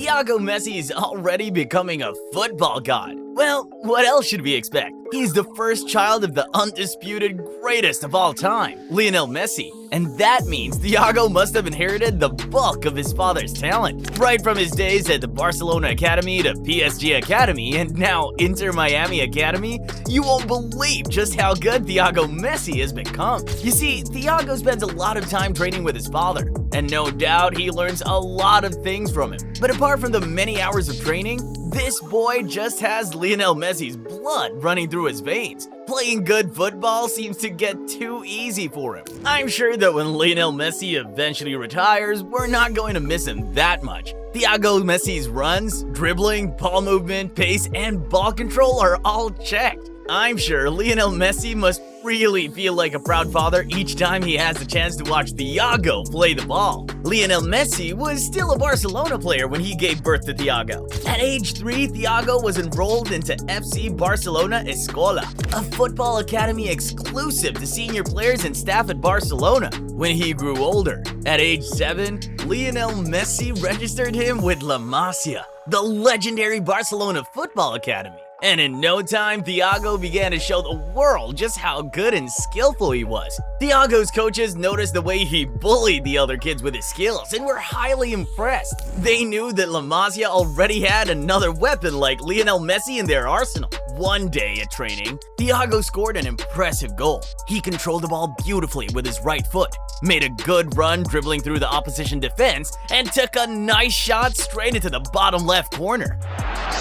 Thiago Messi is already becoming a football god. Well, what else should we expect? He's the first child of the undisputed greatest of all time, Lionel Messi. And that means Thiago must have inherited the bulk of his father's talent. Right from his days at the Barcelona Academy to PSG Academy and now Inter Miami Academy, you won't believe just how good Thiago Messi has become. You see, Thiago spends a lot of time training with his father, and no doubt he learns a lot of things from him. But apart from the many hours of training, this boy just has Lionel Messi's blood running through his veins. Playing good football seems to get too easy for him. I'm sure that when Lionel Messi eventually retires, we're not going to miss him that much. Thiago Messi's runs, dribbling, ball movement, pace, and ball control are all checked. I'm sure Lionel Messi must really feel like a proud father each time he has the chance to watch Thiago play the ball. Lionel Messi was still a Barcelona player when he gave birth to Thiago. At age 3, Thiago was enrolled into FC Barcelona Escola, a football academy exclusive to senior players and staff at Barcelona. When he grew older, at age 7, Lionel Messi registered him with La Masia, the legendary Barcelona football academy. And in no time, Thiago began to show the world just how good and skillful he was. Thiago's coaches noticed the way he bullied the other kids with his skills and were highly impressed. They knew that La Masia already had another weapon like Lionel Messi in their arsenal. One day at training, Thiago scored an impressive goal. He controlled the ball beautifully with his right foot, made a good run dribbling through the opposition defense, and took a nice shot straight into the bottom left corner.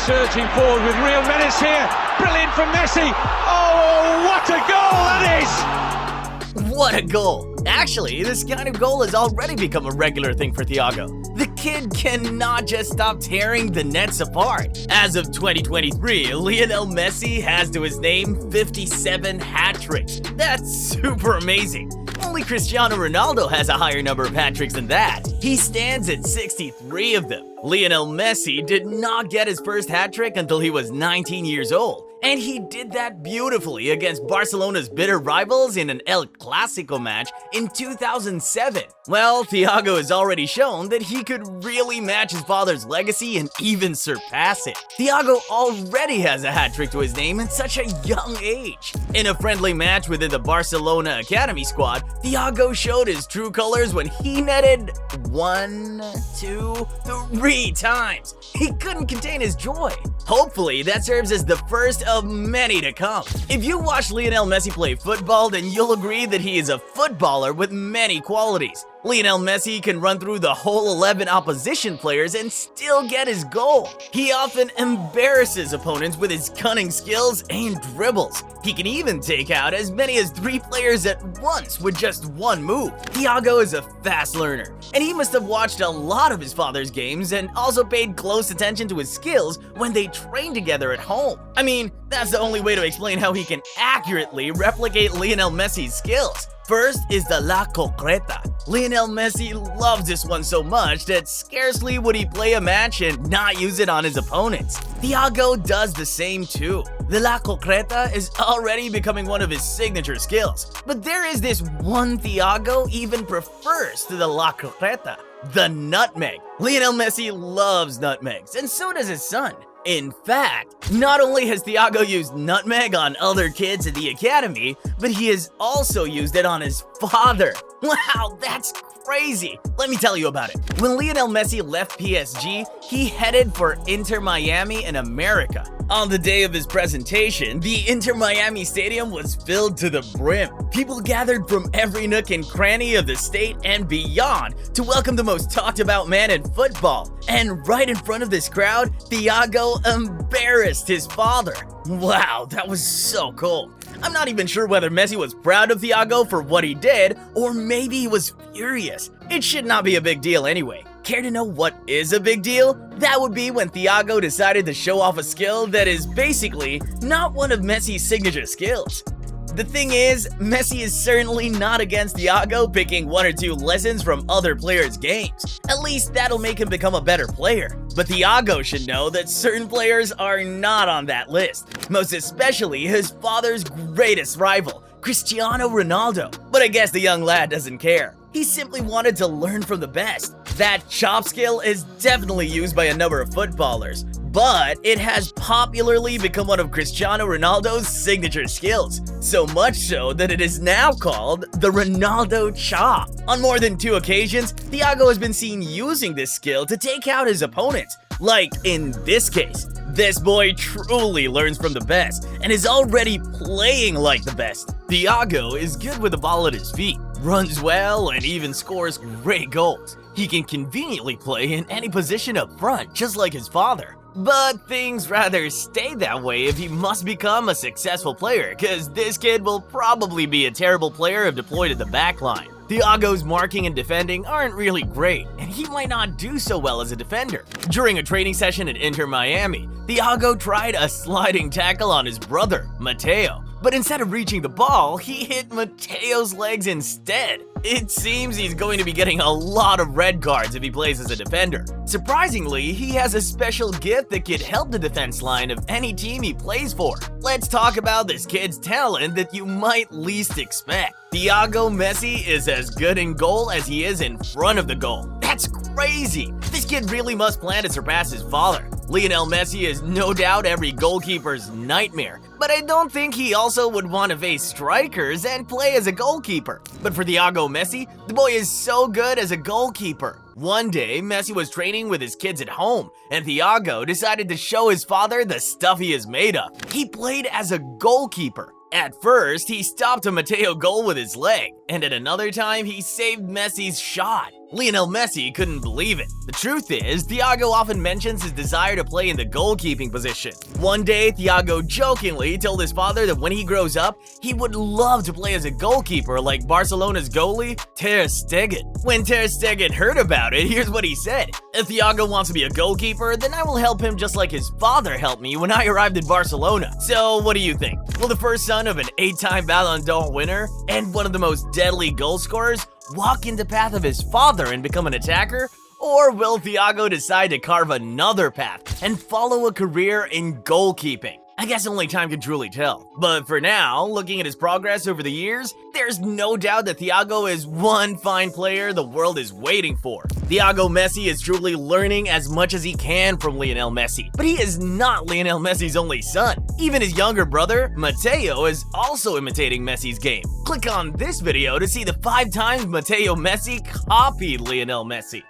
Surging forward with real menace here. Brilliant from Messi. Oh, what a goal that is! What a goal! Actually, this kind of goal has already become a regular thing for Thiago. The kid cannot just stop tearing the nets apart. As of 2023, Lionel Messi has to his name 57 hat tricks. That's super amazing. Only Cristiano Ronaldo has a higher number of hat tricks than that. He stands at 63 of them. Lionel Messi did not get his first hat trick until he was 19 years old. And he did that beautifully against Barcelona's bitter rivals in an El Clasico match in 2007. Well, Thiago has already shown that he could really match his father's legacy and even surpass it. Thiago already has a hat trick to his name at such a young age. In a friendly match within the Barcelona Academy squad, Thiago showed his true colors when he netted 1, 2, 3 times. He couldn't contain his joy. Hopefully, that serves as the first of many to come. If you watch Lionel Messi play football, then you'll agree that he is a footballer with many qualities. Lionel Messi can run through the whole 11 opposition players and still get his goal. He often embarrasses opponents with his cunning skills and dribbles. He can even take out as many as 3 players at once with just one move. Thiago is a fast learner, and he must have watched a lot of his father's games and also paid close attention to his skills when they trained together at home. I mean, that's the only way to explain how he can accurately replicate Lionel Messi's skills. First is the La Concreta. Lionel Messi loves this one so much that scarcely would he play a match and not use it on his opponents. Thiago does the same too. The La Concreta is already becoming one of his signature skills. But there is this one Thiago even prefers to the La Concreta, the nutmeg. Lionel Messi loves nutmegs, and so does his son. In fact, not only has Thiago used nutmeg on other kids at the academy, but he has also used it on his father. Wow, that's crazy. Let me tell you about it. When Lionel Messi left PSG, he headed for Inter Miami in America. On the day of his presentation, the Inter Miami stadium was filled to the brim. People gathered from every nook and cranny of the state and beyond to welcome the most talked about man in football. And right in front of this crowd, Thiago embarrassed his father. Wow, that was so cool. I'm not even sure whether Messi was proud of Thiago for what he did, or maybe he was furious. It should not be a big deal anyway. Care to know what is a big deal? That would be when Thiago decided to show off a skill that is basically not one of Messi's signature skills. The thing is, Messi is certainly not against Thiago picking 1 or 2 lessons from other players' games. At least that'll make him become a better player. But Thiago should know that certain players are not on that list, most especially his father's greatest rival, Cristiano Ronaldo. But I guess the young lad doesn't care. He simply wanted to learn from the best. That chop skill is definitely used by a number of footballers, but it has popularly become one of Cristiano Ronaldo's signature skills, so much so that it is now called the Ronaldo chop. On more than 2 occasions, Thiago has been seen using this skill to take out his opponents, like in this case. This boy truly learns from the best and is already playing like the best. Thiago is good with the ball at his feet, runs well, and even scores great goals. He can conveniently play in any position up front, just like his father. But things rather stay that way if he must become a successful player, cause this kid will probably be a terrible player if deployed at the back line. Thiago's marking and defending aren't really great, and he might not do so well as a defender. During a training session at Inter Miami, Thiago tried a sliding tackle on his brother, Matteo, but instead of reaching the ball, he hit Matteo's legs instead. It seems he's going to be getting a lot of red cards if he plays as a defender. Surprisingly, he has a special gift that could help the defense line of any team he plays for. Let's talk about this kid's talent that you might least expect. Thiago Messi is as good in goal as he is in front of the goal. That's crazy! This kid really must plan to surpass his father. Lionel Messi is no doubt every goalkeeper's nightmare, but I don't think he also would want to face strikers and play as a goalkeeper. But for Thiago Messi, the boy is so good as a goalkeeper. One day, Messi was training with his kids at home, and Thiago decided to show his father the stuff he is made of. He played as a goalkeeper. At first, he stopped a Matteo goal with his leg, and at another time, he saved Messi's shot. Lionel Messi couldn't believe it. The truth is, Thiago often mentions his desire to play in the goalkeeping position. One day, Thiago jokingly told his father that when he grows up, he would love to play as a goalkeeper like Barcelona's goalie, Ter Stegen. When Ter Stegen heard about it, here's what he said: "If Thiago wants to be a goalkeeper, then I will help him just like his father helped me when I arrived in Barcelona." So what do you think? Will the first son of an 8-time Ballon d'Or winner and one of the most deadly goal scorers walk in the path of his father and become an attacker? Or will Thiago decide to carve another path and follow a career in goalkeeping? I guess only time can truly tell. But for now, looking at his progress over the years, there's no doubt that Thiago is one fine player the world is waiting for. Thiago Messi is truly learning as much as he can from Lionel Messi, but he is not Lionel Messi's only son. Even his younger brother, Matteo, is also imitating Messi's game. Click on this video to see the 5 times Thiago Messi copied Lionel Messi.